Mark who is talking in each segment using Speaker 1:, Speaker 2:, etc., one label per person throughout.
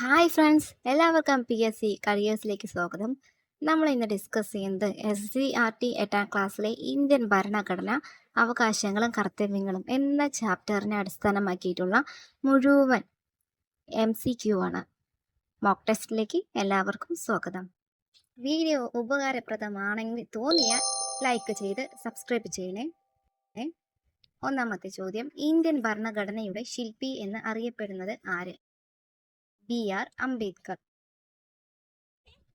Speaker 1: Hi friends, എല്ലാവർക്കും PSC കരിയേഴ്സിലേക്ക് സ്വാഗതം. നമ്മൾ ഇന്ന് ഡിസ്കസ് ചെയ്യുന്നത് SCERT 8ാം ക്ലാസ്സിലെ ഇന്ത്യൻ ഭരണഘടന, അവകാശങ്ങളും കർത്തവ്യങ്ങളും എന്ന ചാപ്റ്ററിനെ അടിസ്ഥാനമാക്കിയിട്ടുള്ള മുഴുവൻ MCQ ആണ്. മോക്ക് ടെസ്റ്റിലേക്ക് എല്ലാവർക്കും സ്വാഗതം. വീഡിയോ ഉപകാരപ്രദമാണെങ്കിൽ തോന്നിയാൽ ലൈക്ക് ചെയ്ത് സബ്സ്ക്രൈബ് ചെയ്യണേ. ഒന്നാമത്തെ ചോദ്യം, ഇന്ത്യൻ ഭരണഘടനയുടെ ശില്പി എന്ന് അറിയപ്പെടുന്നത് ആര്? BR അംബേദ്കർ.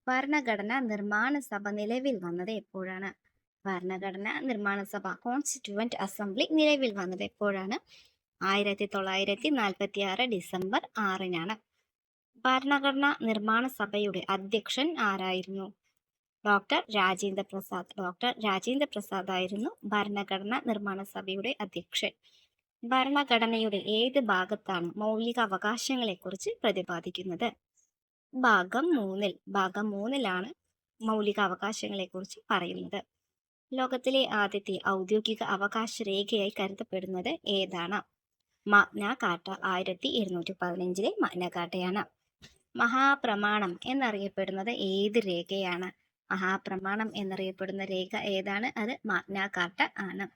Speaker 1: ഭരണഘടനാ നിർമ്മാണ സഭ നിലവിൽ വന്നത് എപ്പോഴാണ്? ഭരണഘടനാ നിർമ്മാണ സഭ കോൺസ്റ്റിറ്റ്യൂവന്റ് അസംബ്ലി നിലവിൽ വന്നത് എപ്പോഴാണ്? 1946 ഡിസംബർ 6-നാണ്. ഭരണഘടനാ നിർമ്മാണ സഭയുടെ അധ്യക്ഷൻ ആരായിരുന്നു? ഡോക്ടർ രാജേന്ദ്ര പ്രസാദ്. ഡോക്ടർ രാജേന്ദ്ര പ്രസാദ് ആയിരുന്നു ഭരണഘടനാ നിർമ്മാണ സഭയുടെ അധ്യക്ഷൻ. ഭരണഘടനയുടെ ഏത് ഭാഗത്താണ് മൗലിക അവകാശങ്ങളെക്കുറിച്ച് പ്രതിപാദിക്കുന്നത്? ഭാഗം 3-ലാണ് മൗലിക അവകാശങ്ങളെക്കുറിച്ച് പറയുന്നത്. ലോകത്തിലെ ആദ്യത്തെ ഔദ്യോഗിക അവകാശ രേഖയായി കരുതപ്പെടുന്നത് ഏതാണ്? Magna Carta. 1715 മാഗ്ന കാർട്ടയാണ്. മഹാപ്രമാണം എന്നറിയപ്പെടുന്നത് ഏത് രേഖയാണ്? മഹാപ്രമാണം എന്നറിയപ്പെടുന്ന രേഖ ഏതാണ്? അത് മാഗ്ന കാർട്ട ആണ്.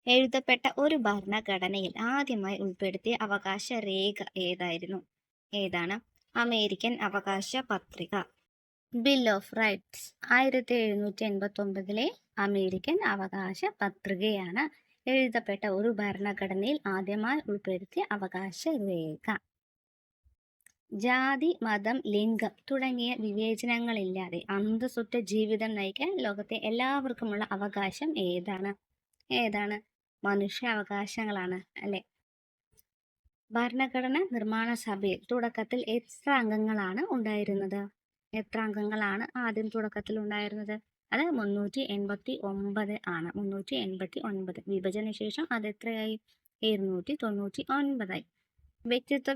Speaker 1: എഴുതപ്പെട്ട ഒരു ഭരണഘടനയിൽ ആദ്യമായി ഉൾപ്പെടുത്തിയ അവകാശ രേഖ ഏതാണ്? അമേരിക്കൻ അവകാശ പത്രിക. ബിൽ ഓഫ് റൈറ്റ്സ് 1789 അമേരിക്കൻ അവകാശ പത്രികയാണ് എഴുതപ്പെട്ട ഒരു ഭരണഘടനയിൽ ആദ്യമായി ഉൾപ്പെടുത്തിയ അവകാശ രേഖ. ജാതി, മതം, ലിംഗം തുടങ്ങിയ വിവേചനങ്ങളില്ലാതെ അന്തസ്സുറ്റ ജീവിതം നയിക്കാൻ ലോകത്തെ എല്ലാവർക്കുമുള്ള അവകാശം ഏതാണ്? മനുഷ്യാവകാശങ്ങളാണ് അല്ലെ? ഭരണഘടന നിർമ്മാണ സഭയിൽ തുടക്കത്തിൽ എത്ര അംഗങ്ങളാണ് ഉണ്ടായിരുന്നത്? ആദ്യം തുടക്കത്തിൽ ഉണ്ടായിരുന്നത്? അത് 389 ആണ്. 389. വിഭജന ശേഷം അത് എത്രയായി? 299 വ്യക്തിത്വ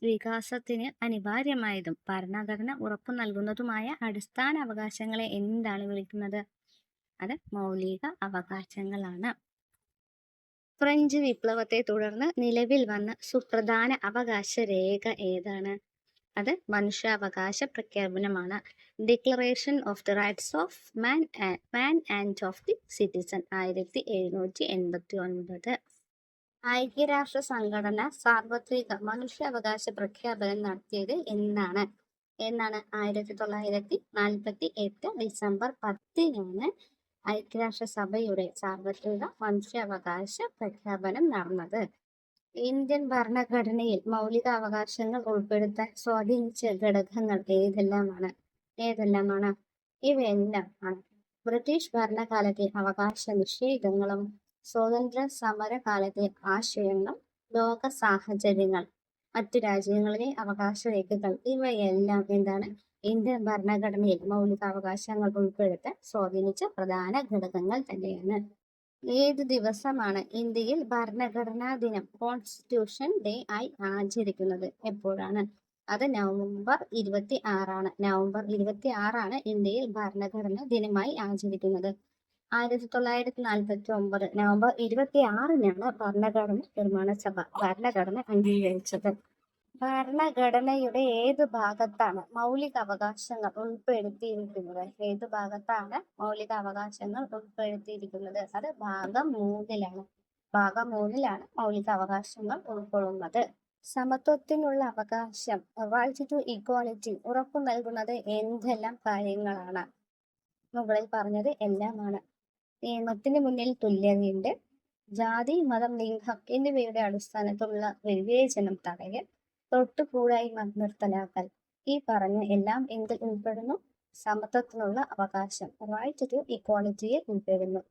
Speaker 1: വികാസത്തിന് അനിവാര്യമായതും ഭരണഘടന ഉറപ്പു നൽകുന്നതുമായ അടിസ്ഥാന അവകാശങ്ങളെ എന്താണ് വിളിക്കുന്നത്? അത് മൗലിക അവകാശങ്ങളാണ്. ഫ്രഞ്ച് വിപ്ലവത്തെ തുടർന്ന് നിലവിൽ വന്ന സുപ്രധാന അവകാശ രേഖ ഏതാണ്? അത് മനുഷ്യാവകാശ പ്രഖ്യാപനമാണ്. Declaration of the rights of man and of the citizen 1789. ഐക്യരാഷ്ട്ര സംഘടന സാർവത്രിക മനുഷ്യാവകാശ പ്രഖ്യാപനം നടത്തിയത് എന്നാണ്? 1948 ഡിസംബർ 10-നാണ് ഐക്യരാഷ്ട്ര സഭയുടെ സാർവത്രിക മനുഷ്യാവകാശ പ്രഖ്യാപനം നടന്നത്. ഇന്ത്യൻ ഭരണഘടനയിൽ മൗലിക അവകാശങ്ങൾ ഉൾപ്പെടുത്താൻ സ്വാധീനിച്ച ഘടകങ്ങൾ ഏതെല്ലാമാണ്? ഇവയെല്ലാം ആണ്: ബ്രിട്ടീഷ് ഭരണകാലത്തെ അവകാശ നിഷേധങ്ങളും സ്വാതന്ത്ര്യ സമര കാലത്തെ ആശയങ്ങളും ലോക സാഹചര്യങ്ങൾ മറ്റു രാജ്യങ്ങളിലെ അവകാശ രേഖകൾ ഇവയെല്ലാം ഇന്ത്യൻ ഭരണഘടനയിൽ മൗലികാവകാശങ്ങൾ ഉൾപ്പെടുത്താൻ സ്വാധീനിച്ച പ്രധാന ഘടകങ്ങൾ തന്നെയാണ്. ഏത് ദിവസമാണ് ഇന്ത്യയിൽ ഭരണഘടനാ ദിനം കോൺസ്റ്റിറ്റ്യൂഷൻ ഡേ ആയി ആചരിക്കുന്നത്? എപ്പോഴാണ്? അത് നവംബർ 26-ആണ്. നവംബർ 26 ഇന്ത്യയിൽ ഭരണഘടനാ ദിനമായി ആചരിക്കുന്നത്. 1949 നവംബർ 26-നാണ് ഭരണഘടന നിർമ്മാണ സഭ ഭരണഘടന അംഗീകരിച്ചത്. ഭരണഘടനയുടെ ഏത് ഭാഗത്താണ് മൗലിക അവകാശങ്ങൾ ഉൾപ്പെടുത്തിയിരിക്കുന്നത്? അത് ഭാഗം 3-ലാണ്. ഭാഗം 3-ലാണ് മൗലിക അവകാശങ്ങൾ ഉൾക്കൊള്ളുന്നത്. സമത്വത്തിനുള്ള അവകാശം, റൈറ്റ് ടു ഇക്വാലിറ്റി ഉറപ്പു നൽകുന്നത് എന്തെല്ലാം കാര്യങ്ങളാണ്? മുകളിൽ പറഞ്ഞത് എല്ലാമാണ്. നിയമത്തിന് മുന്നിൽ തുല്യതയുണ്ട്. ജാതി, മതം, ലിംഗം എന്നിവയുടെ അടിസ്ഥാനത്തിലുള്ള വിവേചനം തടയൽ, തൊട്ടുകൂടായ്മ നിർത്തലാക്കൽ. ഈ പറഞ്ഞ എല്ലാം എന്തിൽ ഉൾപ്പെടുന്നു? സമത്വത്തിനുള്ള അവകാശം, റൈറ്റ് ടു ഇക്വാലിറ്റിയിൽ ഉൾപ്പെടുന്നു.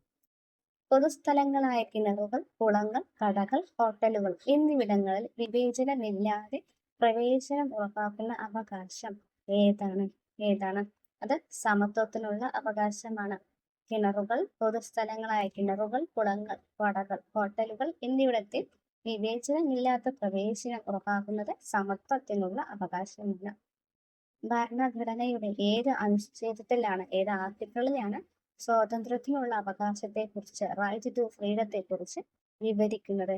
Speaker 1: പൊതുസ്ഥലങ്ങളായ കിണറുകൾ, കുളങ്ങൾ, കടകൾ, ഹോട്ടലുകൾ എന്നിവിടങ്ങളിൽ വിവേചനമില്ലാതെ പ്രവേശനം ഉറപ്പാക്കുന്ന അവകാശം ഏതാണ്? അത് സമത്വത്തിനുള്ള അവകാശമാണ്. പൊതുസ്ഥലങ്ങളായ കിണറുകൾ, കുളങ്ങൾ, കടകൾ, ഹോട്ടലുകൾ എന്നിവിടത്തിൽ വിവേചനമില്ലാത്ത പ്രവേശനം ഉറപ്പാക്കുന്നത് സമത്വത്തിനുള്ള അവകാശമാണ്. ഭരണഘടനയുടെ ഏത് അനുച്ഛേദത്തിലാണ്, ഏത് ആർട്ടിക്കിളിലാണ് സ്വാതന്ത്ര്യത്തിനുള്ള അവകാശത്തെക്കുറിച്ച്, റൈറ്റ് ടു ഫ്രീഡത്തെക്കുറിച്ച് വിവരിക്കുന്നത്?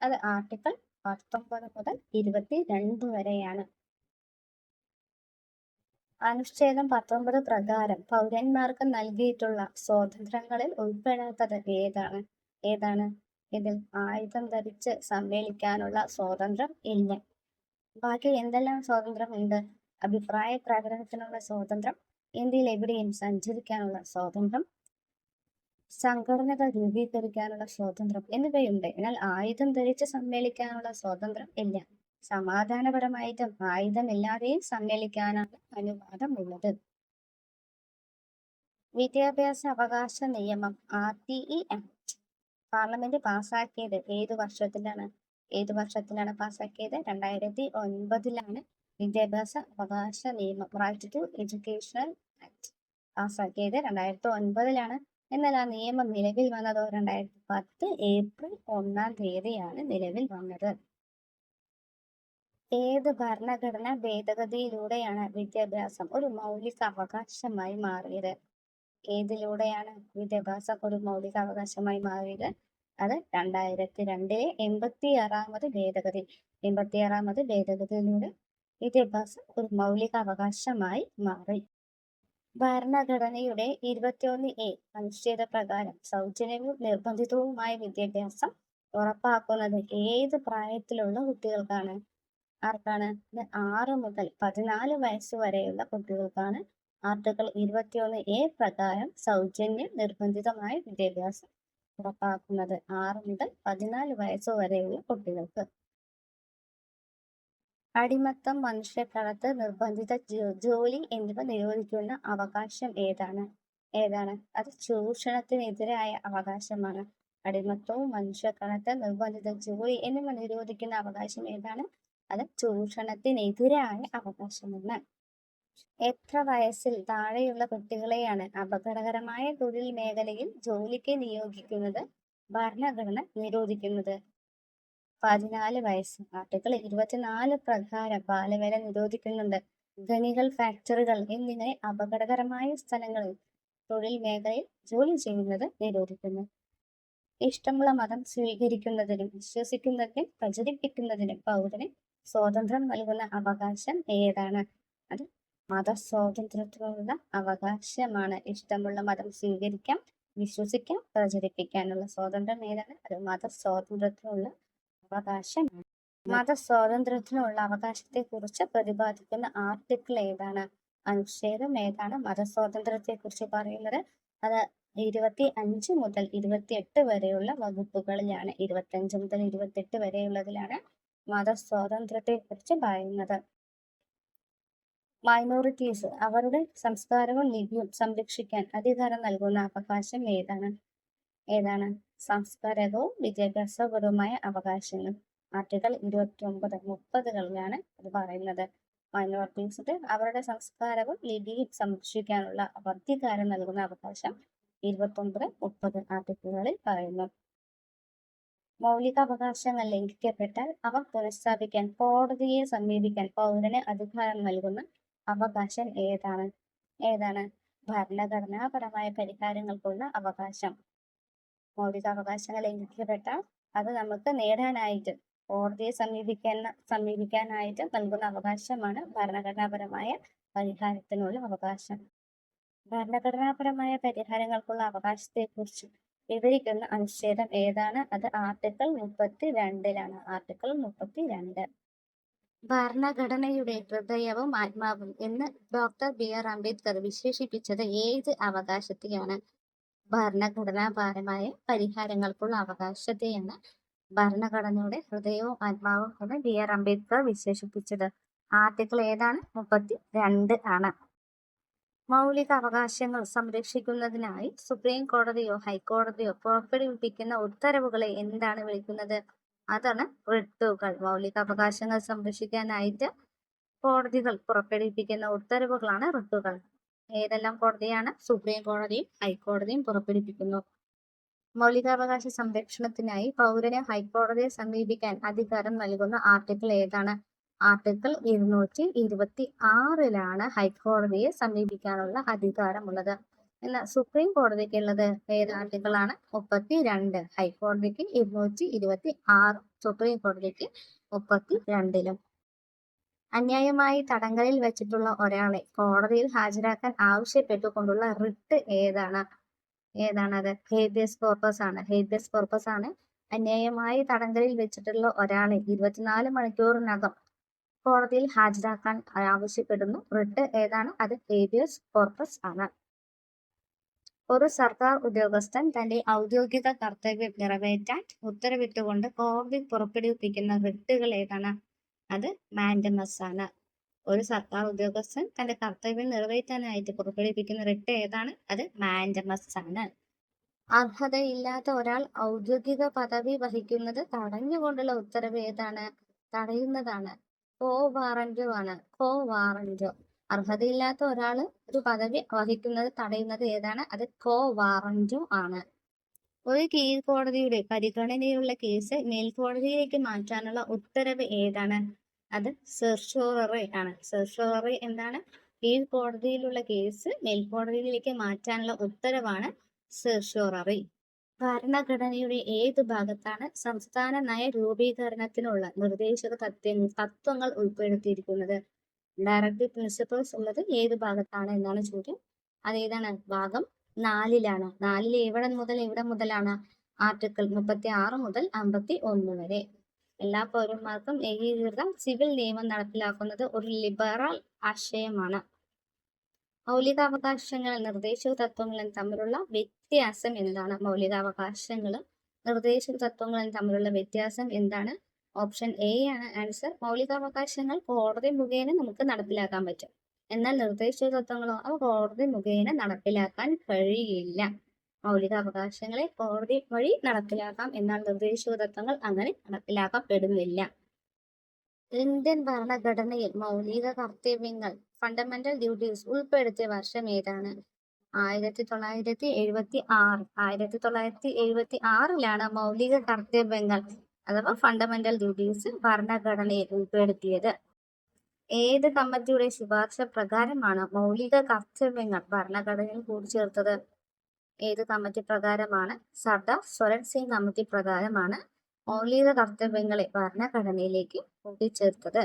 Speaker 1: അത് ആർട്ടിക്കിൾ 19 മുതൽ 22 വരെയാണ്. അനുച്ഛേദം 19 പ്രകാരം പൗരന്മാർക്ക് നൽകിയിട്ടുള്ള സ്വാതന്ത്ര്യങ്ങളിൽ ഉൾപ്പെടാത്തത് ഏതാണ്? ഇതിൽ ആയുധം ധരിച്ച് സമ്മേളിക്കാനുള്ള സ്വാതന്ത്ര്യം ഇല്ല. ബാക്കി എന്തെല്ലാം സ്വാതന്ത്ര്യമുണ്ട്? അഭിപ്രായ പ്രകടനത്തിനുള്ള സ്വാതന്ത്ര്യം, ഇന്ത്യയിൽ എവിടെയും സഞ്ചരിക്കാനുള്ള സ്വാതന്ത്ര്യം, സംഘടനകൾ രൂപീകരിക്കാനുള്ള സ്വാതന്ത്ര്യം എന്നിവയുണ്ട്. എന്നാൽ ആയുധം ധരിച്ച് സമ്മേളിക്കാനുള്ള സ്വാതന്ത്ര്യം ഇല്ല. സമാധാനപരമായിട്ടും ആയുധമില്ലാതെയും സമ്മേളിക്കാനാണ് അനുവാദമുള്ളത്. വിദ്യാഭ്യാസ അവകാശ നിയമം RTE ആക്ട് പാർലമെന്റ് പാസാക്കിയത് ഏതു വർഷത്തിലാണ് പാസാക്കിയത്? 2009 വിദ്യാഭ്യാസ അവകാശ നിയമം റൈറ്റ് ടു എഡ്യൂക്കേഷണൽ ആക്ട് പാസാക്കിയത് 2009. എന്നാൽ ആ നിയമം നിലവിൽ വന്നതോ 2010 ഏപ്രിൽ 1 നിലവിൽ വന്നത്. ഏത് ഭരണഘടനാ ഭേദഗതിയിലൂടെയാണ് വിദ്യാഭ്യാസം ഒരു മൗലിക അവകാശമായി മാറിയത്? ഏതിലൂടെയാണ് വിദ്യാഭ്യാസം ഒരു മൗലിക അവകാശമായി മാറിയത്? അത് 2002 86ാമത് ഭേദഗതി. 86ാമത് ഭേദഗതിയിലൂടെ വിദ്യാഭ്യാസം ഒരു മൗലിക അവകാശമായി മാറി. ഭരണഘടനയുടെ 21A അനുച്ഛേദ പ്രകാരം സൗജന്യവും നിർബന്ധിതവുമായ വിദ്യാഭ്യാസം ഉറപ്പാക്കുന്നത് ഏത് പ്രായത്തിലുള്ള കുട്ടികൾക്കാണ്? ആർക്കാണ്? 6 മുതൽ 14 വയസ്സ് വരെയുള്ള കുട്ടികൾക്കാണ്. ആർട്ടിക്കിൾ 21A പ്രകാരം സൗജന്യ നിർബന്ധിതമായ വിദ്യാഭ്യാസം ഉറപ്പാക്കുന്നത് 6 മുതൽ 14 വയസ്സ് വരെയുള്ള കുട്ടികൾക്ക്. അടിമത്തം, മനുഷ്യക്കടത്ത്, നിർബന്ധിത ജോലി എന്നിവ നിരോധിക്കുന്ന അവകാശം ഏതാണ്? അത് ചൂഷണത്തിനെതിരായ അവകാശമാണ്. അടിമത്തവും മനുഷ്യക്കടത്ത്, നിർബന്ധിത ജോലി എന്നിവ നിരോധിക്കുന്ന അവകാശം ഏതാണ്? അത് ചൂഷണത്തിനെതിരായ അവകാശമാണ്. എത്ര വയസ്സിൽ താഴെയുള്ള കുട്ടികളെയാണ് അപകടകരമായ തൊഴിൽ മേഖലയിൽ ജോലിക്ക് നിയോഗിക്കുന്നത് ഭരണഘടന നിരോധിക്കുന്നത്? 14 വയസ്സ്. ആർട്ടിക്കിൾ 24 പ്രകാരം ബാലവേല നിരോധിക്കുന്നുണ്ട്. ഖനികൾ, ഫാക്ടറികൾ എന്നിങ്ങനെ അപകടകരമായ സ്ഥലങ്ങളിൽ തൊഴിൽ മേഖലയിൽ ജോലി ചെയ്യുന്നത് നിരോധിക്കുന്നു. ഇഷ്ടമുള്ള മതം സ്വീകരിക്കുന്നതിനും വിശ്വസിക്കുന്നതിനും പ്രചരിപ്പിക്കുന്നതിനും പൗരന് സ്വാതന്ത്ര്യം നൽകുന്ന അവകാശം ഏതാണ്? അത് മതസ്വാതന്ത്ര്യത്തിനുള്ള അവകാശമാണ്. ഇഷ്ടമുള്ള മതം സ്വീകരിക്കാം, വിശ്വസിക്കാം, പ്രചരിപ്പിക്കാനുള്ള സ്വാതന്ത്ര്യം ഏതാണ്? അത് മതസ്വാതന്ത്ര്യത്തിനുള്ള അവകാശമാണ്. മതസ്വാതന്ത്ര്യത്തിനുള്ള അവകാശത്തെ കുറിച്ച് പ്രതിപാദിക്കുന്ന ആർട്ടിക്കിൾ ഏതാണ്? അനുച്ഛേദം ഏതാണ് മതസ്വാതന്ത്ര്യത്തെ കുറിച്ച് പറയുന്നത്? അത് 25 മുതൽ 28 വരെയുള്ള വകുപ്പുകളിലാണ്. 25 മുതൽ 28 വരെയുള്ളതിലാണ് മതസ്വാതന്ത്ര്യത്തെ കുറിച്ച് പറയുന്നത്. മൈനോറിറ്റീസ് അവരുടെ സംസ്കാരവും ലിപിയും സംരക്ഷിക്കാൻ അധികാരം നൽകുന്ന അവകാശം ഏതാണ്? സാംസ്കാരികവും വിദ്യാഭ്യാസപരവുമായ അവകാശങ്ങൾ. ആർട്ടിക്കിൾ 29, 30കളിലാണ് അത് പറയുന്നത്. മൈനോറിറ്റീസിന് അവരുടെ സംസ്കാരവും ലിപിയും സംരക്ഷിക്കാനുള്ള അധികാരം നൽകുന്ന അവകാശം 29, 30 ആർട്ടിക്കിളുകളിൽ പറയുന്നു. മൗലിക അവകാശങ്ങൾ ലംഘിക്കപ്പെട്ടാൽ അവ പുനഃസ്ഥാപിക്കാൻ കോടതിയെ സമീപിക്കാൻ പൗരന് അധികാരം നൽകുന്ന അവകാശം ഏതാണ്? ഭരണഘടനാപരമായ പരിഹാരങ്ങൾക്കുള്ള അവകാശം. മൗലിക അവകാശങ്ങൾ ലംഘിക്കപ്പെട്ടാൽ അത് നമുക്ക് നേടാനായിട്ട് കോടതിയെ സമീപിക്കാനായിട്ട് നൽകുന്ന അവകാശമാണ് ഭരണഘടനാപരമായ പരിഹാരത്തിനുള്ള അവകാശം. ഭരണഘടനാപരമായ പരിഹാരങ്ങൾക്കുള്ള അവകാശത്തെക്കുറിച്ച് വിവരിക്കുന്ന അനുച്ഛേദം ഏതാണ്? അത് ആർട്ടിക്കിൾ 32ലാണ്. ആർട്ടിക്കിൾ 32. ഭരണഘടനയുടെ ഹൃദയവും ആത്മാവും എന്ന് ഡോക്ടർ BR അംബേദ്കർ വിശേഷിപ്പിച്ചത് ഏത് അവകാശത്തെയാണ്? ഭരണഘടനാപരമായ പരിഹാരങ്ങൾക്കുള്ള അവകാശത്തെയാണ് ഭരണഘടനയുടെ ഹൃദയവും ആത്മാവും എന്ന് BR അംബേദ്കർ വിശേഷിപ്പിച്ചത്. ആർട്ടിക്കിൾ ഏതാണ്? 32 ആണ്. മൗലിക അവകാശങ്ങൾ സംരക്ഷിക്കുന്നതിനായി സുപ്രീം കോടതിയോ ഹൈക്കോടതിയോ പുറപ്പെടുവിപ്പിക്കുന്ന ഉത്തരവുകളെ എന്താണ് വിളിക്കുന്നത്? അതാണ് റിട്ടുകൾ. മൗലിക അവകാശങ്ങൾ സംരക്ഷിക്കാനായിട്ട് കോടതികൾ പുറപ്പെടുവിപ്പിക്കുന്ന ഉത്തരവുകളാണ് റിട്ടുകൾ. ഏതെല്ലാം കോടതിയാണ്? സുപ്രീം കോടതിയും ഹൈക്കോടതിയും പുറപ്പെടുവിപ്പിക്കുന്നു. മൗലികാവകാശ സംരക്ഷണത്തിനായി പൗരന് ഹൈക്കോടതിയെ സമീപിക്കാൻ അധികാരം നൽകുന്ന ആർട്ടിക്കിൾ ഏതാണ്? ആർട്ടിക്കിൾ 226ലാണ് ഹൈക്കോടതിയെ സമീപിക്കാനുള്ള അധികാരമുള്ളത്. എന്നാൽ സുപ്രീം കോടതിക്കുള്ളത് ഏത് ആർട്ടിക്കിളാണ്? 32. ഹൈക്കോടതിക്ക് 226. സുപ്രീം കോടതിക്ക് 32. അന്യായമായി തടങ്കലിൽ വെച്ചിട്ടുള്ള ഒരാളെ കോടതിയിൽ ഹാജരാക്കാൻ ആവശ്യപ്പെട്ടുകൊണ്ടുള്ള റിട്ട് ഏതാണത്? ഹേബിയസ് കോർപ്പസ് ആണ്. ഹേബിയസ് കോർപ്പസ് ആണ് അന്യായമായി തടങ്കലിൽ വെച്ചിട്ടുള്ള ഒരാളെ 24 മണിക്കൂറിനകം കോടതിയിൽ ഹാജരാക്കാൻ ആവശ്യപ്പെടുന്നു. റിട്ട് ഏതാണ്? അത് ഹേബിയസ് കോർപ്പസ് ആണ്. ഒരു സർക്കാർ ഉദ്യോഗസ്ഥൻ തന്റെ ഔദ്യോഗിക കർത്തവ്യം നിറവേറ്റാൻ ഉത്തരവിട്ടുകൊണ്ട് കോടതി പുറപ്പെടുവിപ്പിക്കുന്ന റിട്ടുകൾ ഏതാണ്? അത് മാൻഡമസ് ആണ്. ഒരു സർക്കാർ ഉദ്യോഗസ്ഥൻ തന്റെ കർത്തവ്യം നിറവേറ്റാനായിട്ട് പുറപ്പെടുവിപ്പിക്കുന്ന റിട്ട് ഏതാണ്? അത് മാൻഡമസ് ആണ്. അർഹതയില്ലാത്ത ഒരാൾ ഔദ്യോഗിക പദവി വഹിക്കുന്നത് തടഞ്ഞുകൊണ്ടുള്ള ഉത്തരവ് ഏതാണ്? തടയുന്നതാണ്. കോ വാറന്റോ ആണ്. കോ വാറന്റോ. അർഹതയില്ലാത്ത ഒരാൾ ഒരു പദവി വഹിക്കുന്നത് തടയുന്നത് ഏതാണ്? അത് കോ വാറന്റോ ആണ്. ഒരു കീഴ്ക്കോടതിയുടെ പരിഗണനയിലുള്ള കേസ് മേൽക്കോടതിയിലേക്ക് മാറ്റാനുള്ള ഉത്തരവ് ഏതാണ്? അത് സെർഷോററി ആണ്. സെർഷോററി എന്താണ്? കീഴ്ക്കോടതിയിലുള്ള കേസ് മേൽക്കോടതിയിലേക്ക് മാറ്റാനുള്ള ഉത്തരവാണ് സെർഷോററി. ഭരണഘടനയുടെ ഏത് ഭാഗത്താണ് സംസ്ഥാന നയ രൂപീകരണത്തിനുള്ള നിർദ്ദേശക തത്വങ്ങൾ ഉൾപ്പെടുത്തിയിരിക്കുന്നത്? ഡയറക്റ്റീവ് പ്രിൻസിപ്പിൾസ് ഉള്ളത് ഏത് ഭാഗത്താണ് എന്നാണ് ചോദ്യം. അതേതാണ്? ഭാഗം 4-ലാണ്. 4 എവിടെ മുതലാണ്? ആർട്ടിക്കിൾ 36 മുതൽ 51 വരെ. എല്ലാ പൗരന്മാർക്കും ഏകീകൃത സിവിൽ നിയമം നടപ്പിലാക്കുന്നത് ഒരു ലിബറൽ ആശയമാണ്. മൗലികാവകാശങ്ങളും നിർദ്ദേശക തത്വങ്ങളും തമ്മിലുള്ള വ്യത്യാസം എന്താണ്? മൗലികാവകാശങ്ങളും നിർദ്ദേശക തത്വങ്ങളും തമ്മിലുള്ള വ്യത്യാസം എന്താണ്? ഓപ്ഷൻ എ ആണ് ആൻസർ. മൗലികാവകാശങ്ങൾ കോടതി മുഖേന നമുക്ക് നടപ്പിലാക്കാൻ പറ്റും. എന്നാൽ നിർദ്ദേശക തത്വങ്ങളോ അവ കോടതി മുഖേന നടപ്പിലാക്കാൻ കഴിയില്ല. മൗലികാവകാശങ്ങളെ കോടതി വഴി നടപ്പിലാക്കാം, എന്നാൽ നിർദ്ദേശക തത്വങ്ങൾ അങ്ങനെ നടപ്പിലാക്കപ്പെടുന്നില്ല. ഇന്ത്യൻ ഭരണഘടനയിൽ മൗലിക കർത്തവ്യങ്ങൾ ഫണ്ടമെന്റൽ ഡ്യൂട്ടീസ് ഉൾപ്പെടുത്തിയ വർഷം ഏതാണ്? 1976. 1976-ലാണ് മൗലിക കർത്തവ്യങ്ങൾ അഥവാ ഫണ്ടമെന്റൽ ഡ്യൂട്ടീസ് ഭരണഘടനയിൽ ഉൾപ്പെടുത്തിയത്. ഏത് കമ്മിറ്റിയുടെ ശുപാർശ പ്രകാരമാണ് മൗലിക കർത്തവ്യങ്ങൾ ഭരണഘടനയിൽ കൂട്ടിച്ചേർത്തത്? ഏത് കമ്മിറ്റി പ്രകാരമാണ്? സർദാർ സ്വരൺ സിംഗ് കമ്മിറ്റി പ്രകാരമാണ് മൗലിക കർത്തവ്യങ്ങളെ ഭരണഘടനയിലേക്ക് കൂട്ടിച്ചേർത്തത്.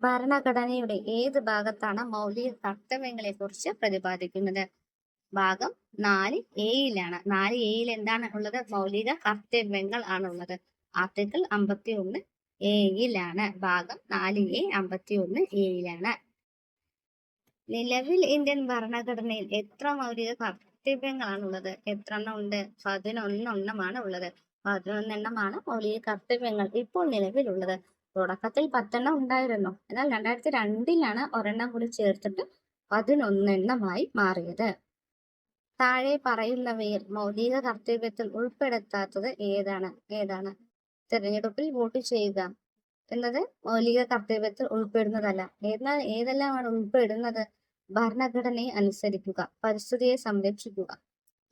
Speaker 1: ഭരണഘടനയുടെ ഏത് ഭാഗത്താണ് മൗലിക കർത്തവ്യങ്ങളെ കുറിച്ച് പ്രതിപാദിക്കുന്നത്? ഭാഗം 4A-ലാണ്. 4A-യിൽ എന്താണ് ഉള്ളത്? മൗലിക കർത്തവ്യങ്ങൾ ആണുള്ളത്. ആർട്ടിക്കിൾ 51A-യിലാണ്. ഭാഗം 4A 51A-യിലാണ്. നിലവിൽ ഇന്ത്യൻ ഭരണഘടനയിൽ എത്ര മൗലിക കർത്തവ്യങ്ങളാണുള്ളത്? എത്ര എണ്ണം ഉണ്ട്? 11 എണ്ണമാണ് ഉള്ളത്. 11 എണ്ണമാണ് മൗലിക കർത്തവ്യങ്ങൾ ഇപ്പോൾ നിലവിലുള്ളത്. തുടക്കത്തിൽ 10 എണ്ണം ഉണ്ടായിരുന്നു. എന്നാൽ 2002-ലാണ് ഒരെണ്ണം കൂടി ചേർത്തിട്ട് 11 എണ്ണമായി മാറിയത്. താഴെ പറയുന്നവയിൽ മൗലിക കർത്തവ്യത്തിൽ ഉൾപ്പെടുത്താത്തത് ഏതാണ്? തിരഞ്ഞെടുപ്പിൽ വോട്ട് ചെയ്യുക എന്നത് മൗലിക കർത്തവ്യത്തിൽ ഉൾപ്പെടുന്നതല്ല. ഏതെല്ലാമാണ് ഉൾപ്പെടുന്നത്? ഭരണഘടനയെ അനുസരിക്കുക, പരിസ്ഥിതിയെ സംരക്ഷിക്കുക,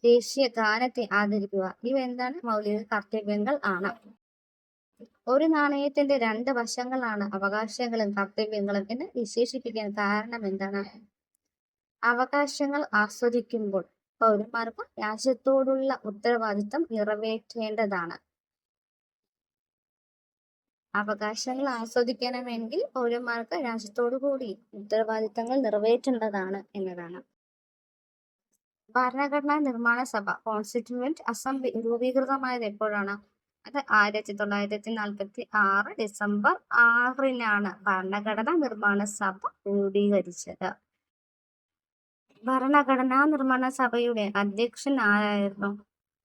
Speaker 1: ദേശീയ ഗാനത്തെ ആദരിക്കുക. ഇവ എന്താണ്? മൗലിക കർത്തവ്യങ്ങൾ ആണ്. ഒരു നാണയത്തിന്റെ 2 വശങ്ങളാണ് അവകാശങ്ങളും കർത്തവ്യങ്ങളും എന്ന് വിശേഷിപ്പിക്കാൻ കാരണം എന്താണ്? അവകാശങ്ങൾ ആസ്വദിക്കുമ്പോൾ പൗരന്മാർക്ക് രാജ്യത്തോടുള്ള ഉത്തരവാദിത്തം നിറവേറ്റേണ്ടതാണ്. അവകാശങ്ങൾ ആസ്വദിക്കണമെങ്കിൽ പൗരന്മാർക്ക് രാജ്യത്തോടു കൂടി ഉത്തരവാദിത്തങ്ങൾ നിറവേറ്റേണ്ടതാണ് എന്നതാണ്. ഭരണഘടനാ നിർമ്മാണ സഭ കോൺസ്റ്റിറ്റ്യൂവന്റ് അസംബ്ലി രൂപീകൃതമായത് എപ്പോഴാണ്? അത് 1946 ഡിസംബർ 6-നാണ് ഭരണഘടനാ നിർമ്മാണ സഭ രൂപീകരിച്ചത്. ഭരണഘടനാ നിർമ്മാണ സഭയുടെ അധ്യക്ഷൻ ആരായിരുന്നു?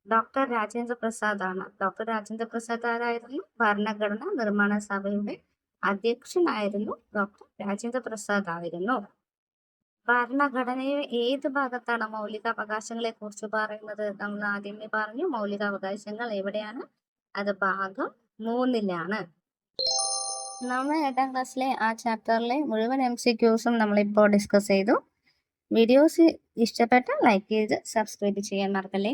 Speaker 1: ഡോക്ടർ രാജേന്ദ്ര പ്രസാദ് ആണ്. ഡോക്ടർ രാജേന്ദ്ര പ്രസാദ് ആരായിരുന്നു? ഭരണഘടനാ നിർമ്മാണ സഭയുടെ അധ്യക്ഷനായിരുന്നു ഡോക്ടർ രാജേന്ദ്ര പ്രസാദ് ആയിരുന്നു. ഭരണഘടനയുടെ ഏത് ഭാഗത്താണ് മൗലികാവകാശങ്ങളെ കുറിച്ച് പറയുന്നത്? നമ്മൾ ആദ്യമേ പറഞ്ഞു മൗലികാവകാശങ്ങൾ എവിടെയാണ്? അത് ഭാഗം 3-ലാണ്. നമ്മൾ 8ാം ക്ലാസ്സിലെ ആ ചാപ്റ്ററിലെ മുഴുവൻ MCQസും നമ്മളിപ്പോൾ ഡിസ്കസ് ചെയ്തു. വീഡിയോസ് ഇഷ്ടപ്പെട്ടാൽ ലൈക്ക് ചെയ്ത് സബ്സ്ക്രൈബ് ചെയ്യാൻ മറക്കല്ലേ.